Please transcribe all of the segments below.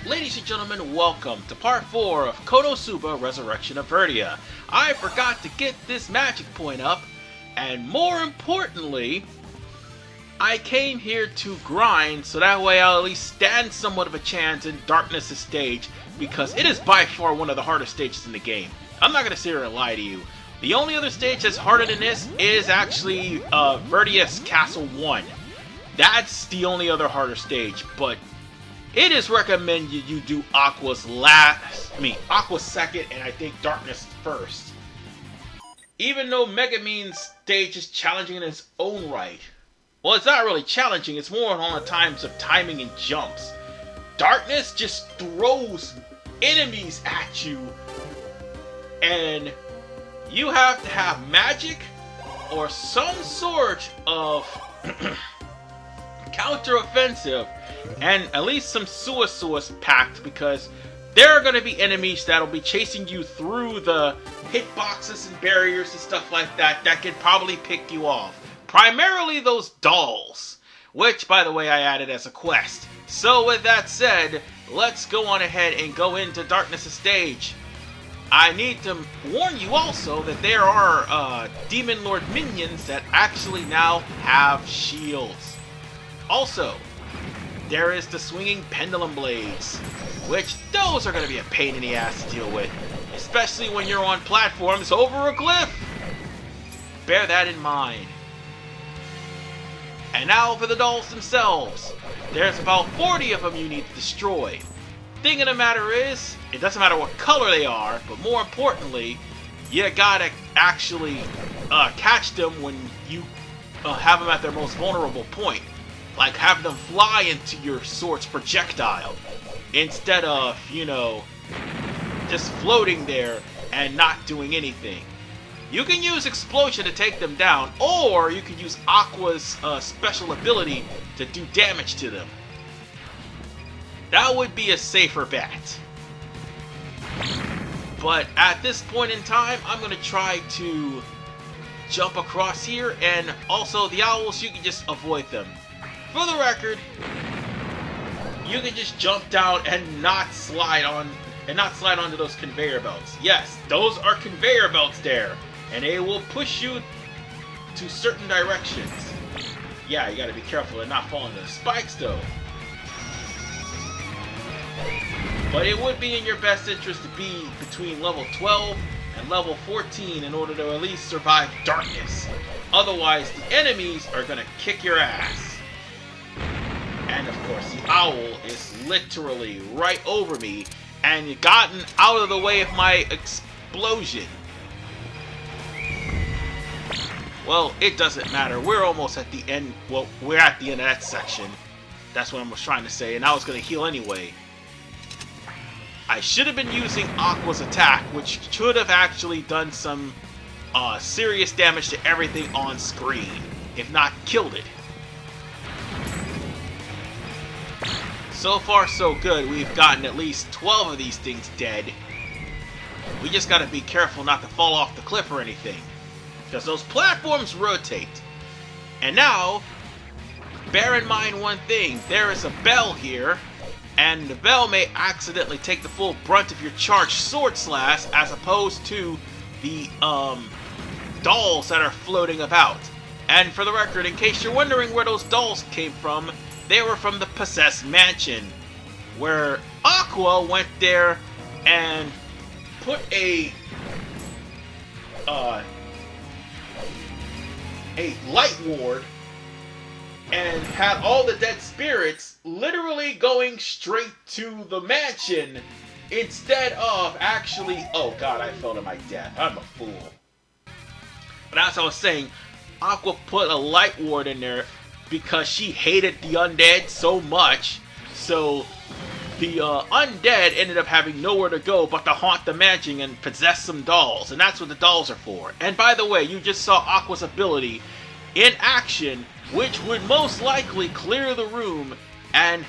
Ladies and gentlemen, welcome to part 4 of Konosuba Resurrection of Verdia. I forgot to get this magic point up, and more importantly, I came here to grind so that way I'll at least stand somewhat of a chance in Darkness' stage, because it is by far one of the hardest stages in the game. I'm not going to sit here and lie to you. The only other stage that's harder than this is actually Verdia's Castle 1. That's the only other harder stage, but it is recommended you do Aqua's second, and I think Darkness first. Even though Megumin's stage is challenging in its own right. Well, it's not really challenging, it's more on the times of timing and jumps. Darkness just throws enemies at you, and you have to have magic or some sort of counter-offensive and at least some suicides packed, because there are going to be enemies that'll be chasing you through the hitboxes and barriers and stuff like that that can probably pick you off. Primarily those dolls, which, by the way, I added as a quest. So with that said, let's go on ahead and go into Darkness' stage. I need to warn you also that there are Demon Lord minions that actually now have shields. Also, there is the swinging pendulum blades, which those are going to be a pain in the ass to deal with, especially when you're on platforms over a cliff. Bear that in mind. And now for the dolls themselves. There's about 40 of them you need to destroy. Thing of the matter is, it doesn't matter what color they are, but more importantly, you gotta actually catch them when you have them at their most vulnerable point. Like having them fly into your sword's projectile, instead of, just floating there and not doing anything. You can use Explosion to take them down, or you can use Aqua's special ability to do damage to them. That would be a safer bet. But at this point in time, I'm going to try to jump across here, and also the owls, you can just avoid them. For the record, you can just jump down and not slide onto those conveyor belts. Yes, those are conveyor belts there, and they will push you to certain directions. Yeah, you gotta be careful and not fall into the spikes though. But it would be in your best interest to be between level 12 and level 14 in order to at least survive Darkness. Otherwise, the enemies are gonna kick your ass. And of course, the owl is literally right over me and gotten out of the way of my explosion. Well, it doesn't matter. We're almost at the end. Well, we're at the end of that section. That's what I was trying to say, and I was going to heal anyway. I should have been using Aqua's attack, which should have actually done some serious damage to everything on screen, if not killed it. So far, so good. We've gotten at least 12 of these things dead. We just gotta be careful not to fall off the cliff or anything, because those platforms rotate. And now, bear in mind one thing. There is a bell here, and the bell may accidentally take the full brunt of your charged sword slash, as opposed to the dolls that are floating about. And for the record, in case you're wondering where those dolls came from, they were from the Possessed Mansion, where Aqua went there and put a light ward and had all the dead spirits literally going straight to the mansion instead of actually... Oh god, I fell to my death. I'm a fool. But as I was saying, Aqua put a light ward in there because she hated the undead so much, so the undead ended up having nowhere to go but to haunt the mansion and possess some dolls, and that's what the dolls are for. And by the way, you just saw Aqua's ability in action, which would most likely clear the room and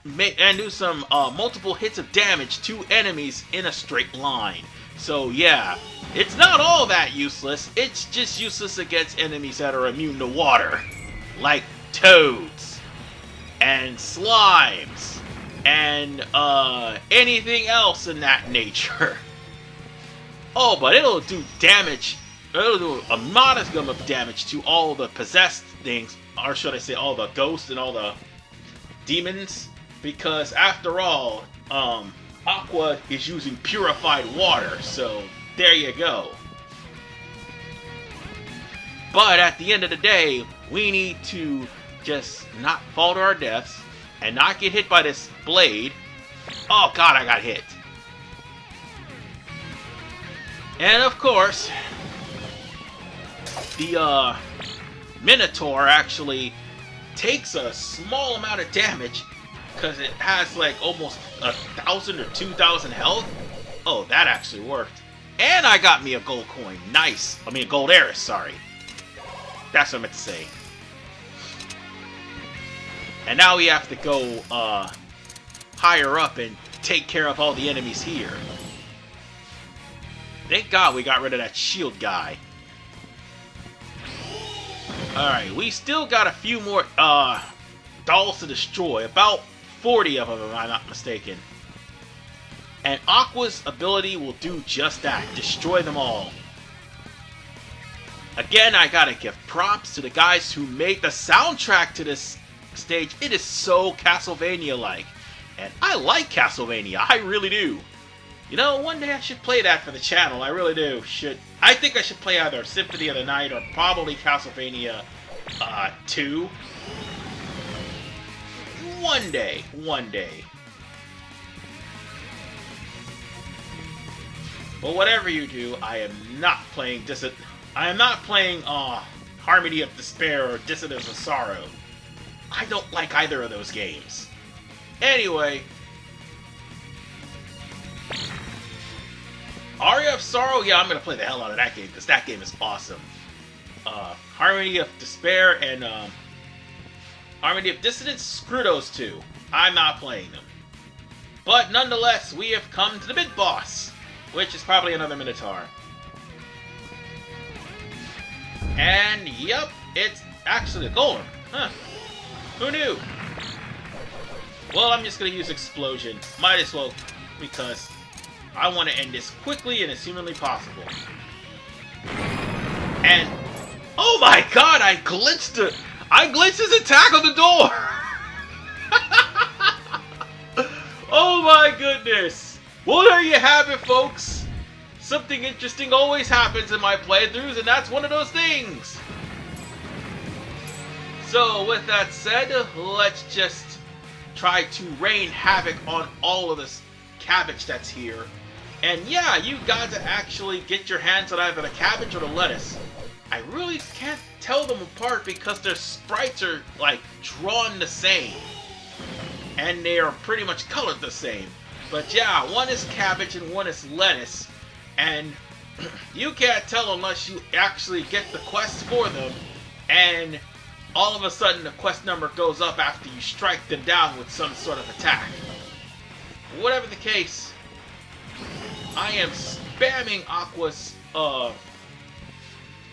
do some multiple hits of damage to enemies in a straight line. So yeah, it's not all that useless, it's just useless against enemies that are immune to water. Like toads, and slimes, and anything else in that nature. Oh, but it'll do damage. It'll do a modicum of damage to all the possessed things, or should I say all the ghosts and all the demons, because after all, Aqua is using purified water, so there you go. But at the end of the day, we need to just not fall to our deaths and not get hit by this blade. Oh god, I got hit. And of course, the Minotaur actually takes a small amount of damage because it has like almost 1,000 or 2,000 health. Oh, that actually worked. And I got me a gold coin. Nice. I mean, a gold heiress, sorry. That's what I meant to say. And now we have to go higher up and take care of all the enemies here. Thank God we got rid of that shield guy. Alright, we still got a few more dolls to destroy. About 40 of them, if I'm not mistaken. And Aqua's ability will do just that. Destroy them all. Again, I gotta give props to the guys who made the soundtrack to this stage. It is so Castlevania-like. And I like Castlevania, I really do. You know, one day I should play that for the channel, I really do. I think I should play either Symphony of the Night or probably Castlevania 2. One day. But whatever you do, I am not playing Harmony of Despair or Dissonance of Sorrow. I don't like either of those games. Anyway, Aria of Sorrow, yeah, I'm gonna play the hell out of that game because that game is awesome. Harmony of Despair and Harmony of Dissonance, screw those two. I'm not playing them. But nonetheless, we have come to the big boss, which is probably another Minotaur. And yep, it's actually a golem. Huh. Who knew? Well, I'm just gonna use Explosion. Might as well, because I want to end this quickly and as humanly possible. And oh my god, I glitched his attack on the door! Oh my goodness! Well, there you have it, folks. Something interesting always happens in my playthroughs, and that's one of those things. So, with that said, let's just try to rain havoc on all of this cabbage that's here. And yeah, you got to actually get your hands on either the cabbage or the lettuce. I really can't tell them apart because their sprites are, like, drawn the same. And they are pretty much colored the same. But yeah, one is cabbage and one is lettuce. And you can't tell unless you actually get the quest for them. And all of a sudden the quest number goes up after you strike them down with some sort of attack. Whatever the case, I am spamming Aqua's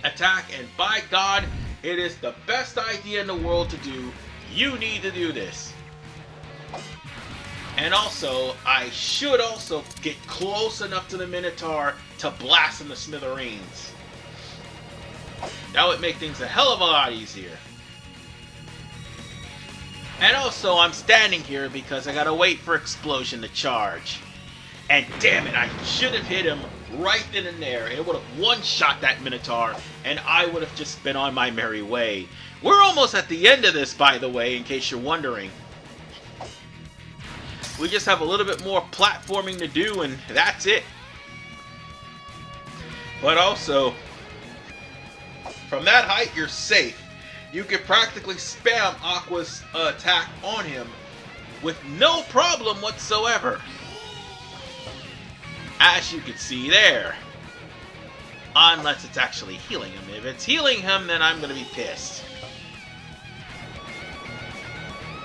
attack, and by God, it is the best idea in the world to do. You need to do this. And also, I should also get close enough to the Minotaur to blast him to smithereens. That would make things a hell of a lot easier. And also, I'm standing here because I gotta wait for Explosion to charge. And damn it, I should have hit him right then and there. It would have one-shot that Minotaur, and I would have just been on my merry way. We're almost at the end of this, by the way, in case you're wondering. We just have a little bit more platforming to do, and that's it. But also, from that height, you're safe. You can practically spam Aqua's attack on him with no problem whatsoever. As you can see there. Unless it's actually healing him. If it's healing him, then I'm going to be pissed.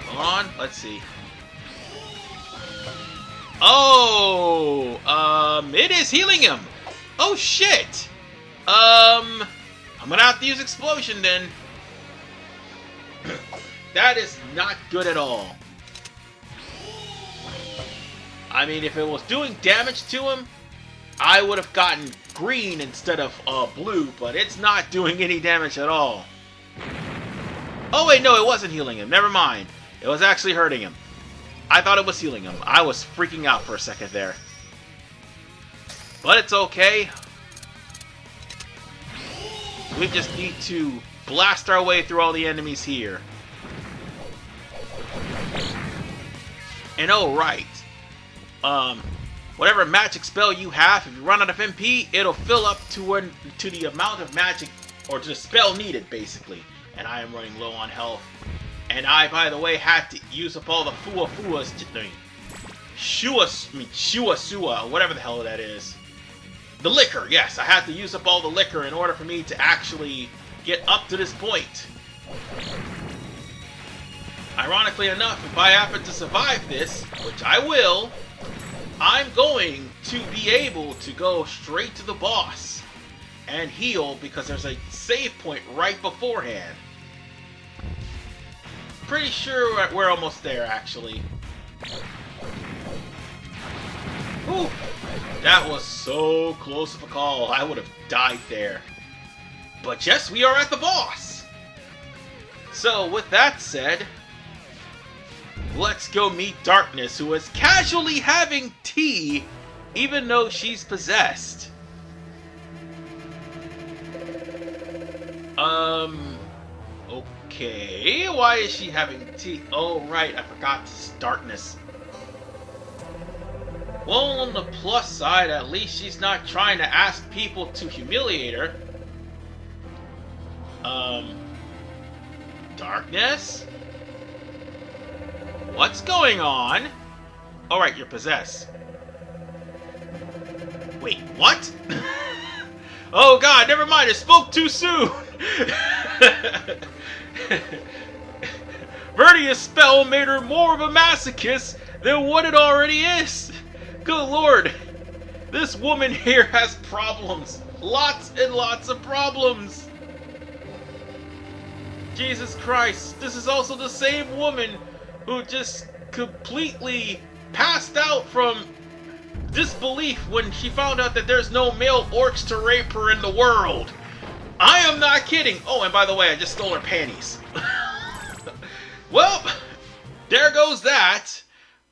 Hold on, let's see. Oh, it is healing him. Oh shit. I'm gonna have to use Explosion then. That is not good at all. I mean, if it was doing damage to him, I would have gotten green instead of blue, but it's not doing any damage at all. Oh wait, no, it wasn't healing him. Never mind. It was actually hurting him. I thought it was healing him. I was freaking out for a second there. But it's okay. We just need to blast our way through all the enemies here. And oh right. Whatever magic spell you have, if you run out of MP, it'll fill up to the amount of magic, or to the spell needed, basically. And I am running low on health. And I, by the way, had to use up all the Fuas, Shua, whatever the hell that is. The liquor, yes, I had to use up all the liquor in order for me to actually get up to this point. Ironically enough, if I happen to survive this, which I will, I'm going to be able to go straight to the boss and heal because there's a save point right beforehand. Pretty sure we're almost there, actually. Whew. That was so close of a call. I would have died there. But yes, we are at the boss. So with that said, let's go meet Darkness, who is casually having tea, even though she's possessed. Okay, why is she having tea? Oh, right, I forgot this is Darkness. Well, on the plus side, at least she's not trying to ask people to humiliate her. Darkness? What's going on? Alright, you're possessed. Wait, what? Oh god, never mind, I spoke too soon! Verdia's spell made her more of a masochist than what it already is! Good lord! This woman here has problems! Lots and lots of problems! Jesus Christ, this is also the same woman who just completely passed out from disbelief when she found out that there's no male orcs to rape her in the world. I am not kidding. Oh, and by the way, I just stole her panties. Well, there goes that.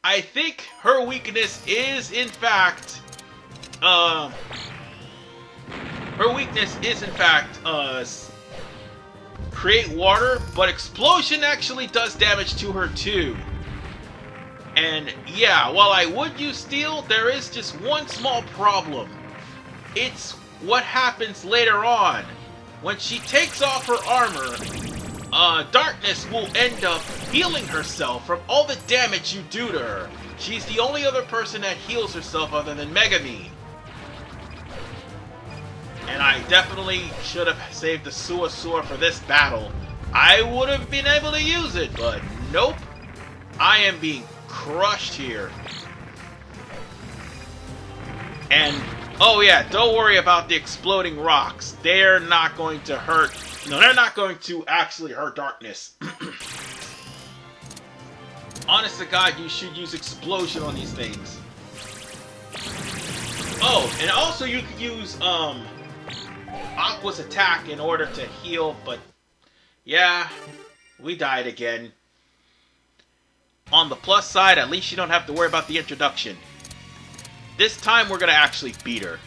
I think her weakness is in fact, create water, but explosion actually does damage to her too. And yeah, while I would use steel, there is just one small problem. It's what happens later on. When she takes off her armor, Darkness will end up healing herself from all the damage you do to her. She's the only other person that heals herself other than Megamine. And I definitely should have saved the Sua for this battle. I would have been able to use it, but nope. I am being crushed here. And, oh yeah, don't worry about the exploding rocks. They're not going to hurt. No, they're not going to actually hurt Darkness. Honest to God, you should use explosion on these things. Oh, and also you could use, Aqua's attack in order to heal, but yeah, we died again. On the plus side, at least you don't have to worry about the introduction. This time we're gonna actually beat her.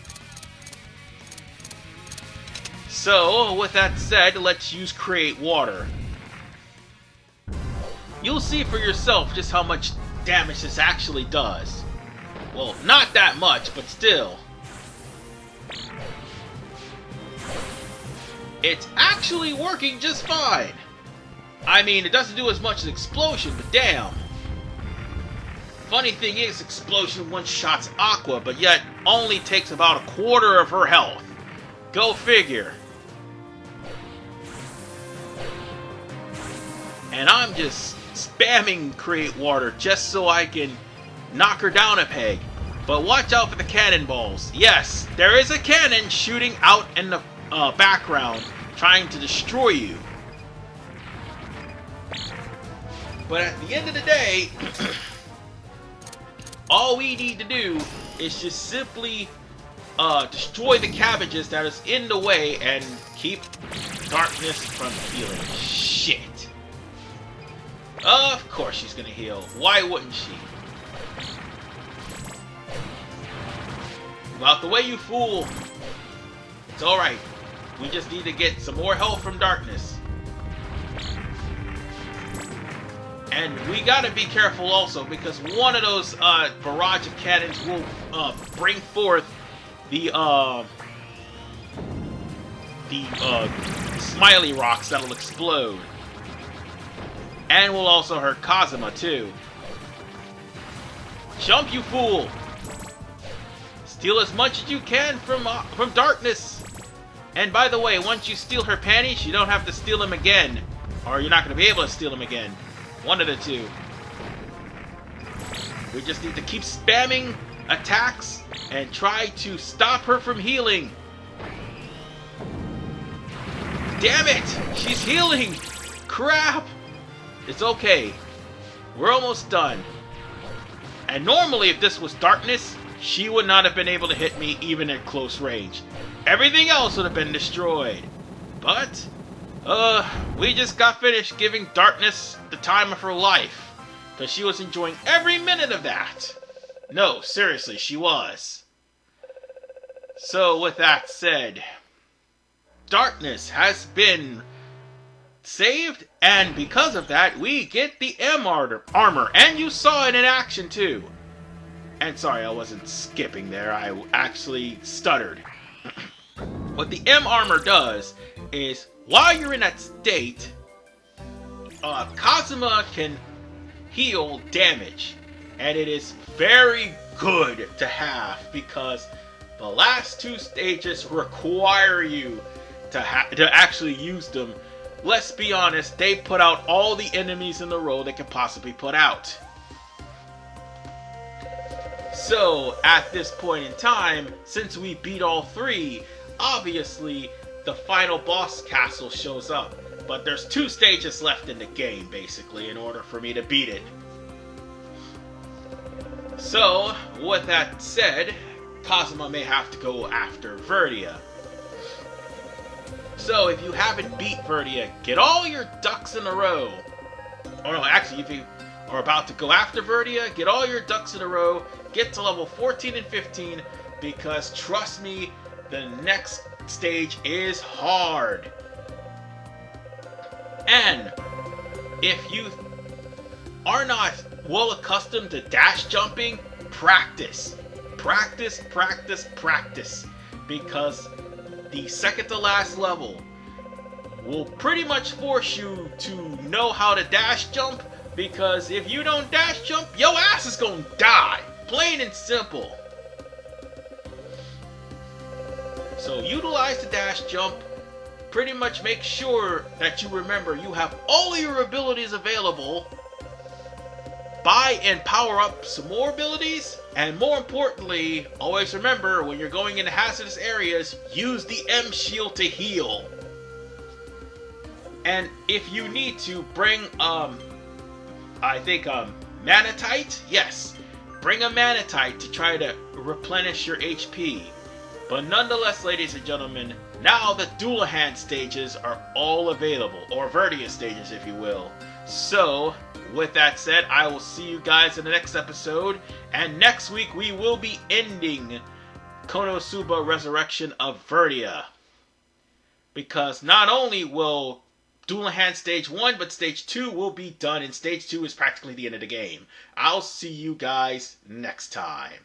So, with that said, let's use Create Water. You'll see for yourself just how much damage this actually does. Well, not that much, but still. It's actually working just fine. I mean, it doesn't do as much as Explosion, but damn. Funny thing is, Explosion one-shots Aqua, but yet only takes about a quarter of her health. Go figure. And I'm just spamming Create Water just so I can knock her down a peg. But watch out for the cannonballs. Yes, there is a cannon shooting out in the background, trying to destroy you. But at the end of the day, all we need to do is just simply destroy the cabbages that is in the way and keep darkness from healing. Shit. Of course she's gonna heal. Why wouldn't she? Move out the way, you fool. It's alright. We just need to get some more help from darkness. And we gotta be careful also, because one of those barrage of cannons will bring forth the smiley rocks that'll explode. And will also hurt Kazuma too. Jump, you fool! Steal as much as you can from darkness. And by the way, once you steal her panties, you don't have to steal them again, or you're not going to be able to steal them again. One of the two. We just need to keep spamming attacks and try to stop her from healing. Damn it! She's healing! Crap! It's okay. We're almost done. And normally if this was darkness, she would not have been able to hit me even at close range. Everything else would have been destroyed. But, we just got finished giving darkness the time of her life. Because she was enjoying every minute of that. No, seriously, she was. So, with that said, darkness has been saved, and because of that, we get the M armor, and you saw it in action too. And sorry, I wasn't skipping there, I actually stuttered. What the M armor does is, while you're in that state, Kazuma can heal damage, and it is very good to have because the last two stages require you to actually use them. Let's be honest, they put out all the enemies in the row they can possibly put out. So, at this point in time, since we beat all three, obviously the final boss castle shows up. But there's 2 stages left in the game, basically, in order for me to beat it. So, with that said, Kazuma may have to go after Verdia. So, if you haven't beat Verdia, get all your ducks in a row. Or no, actually, if you are about to go after Verdia, get all your ducks in a row, get to level 14 and 15, because trust me, the next stage is hard. And if you are not well accustomed to dash jumping, practice. Practice, practice, practice. Because the second to last level will pretty much force you to know how to dash jump, because if you don't dash jump, your ass is gonna die. Plain and simple. So utilize the dash jump. Pretty much make sure that you remember you have all your abilities available. Buy and power up some more abilities. And more importantly, always remember when you're going into hazardous areas, use the M shield to heal. And if you need to bring, I think, Manatite? Yes. Bring a Manatite to try to replenish your HP. But nonetheless, ladies and gentlemen, now the Dullahan stages are all available, or Verdia stages if you will. So, with that said, I will see you guys in the next episode, and next week we will be ending Konosuba Resurrection of Verdia. Because not only will Dullahan Stage 1, but Stage 2 will be done, and Stage 2 is practically the end of the game. I'll see you guys next time.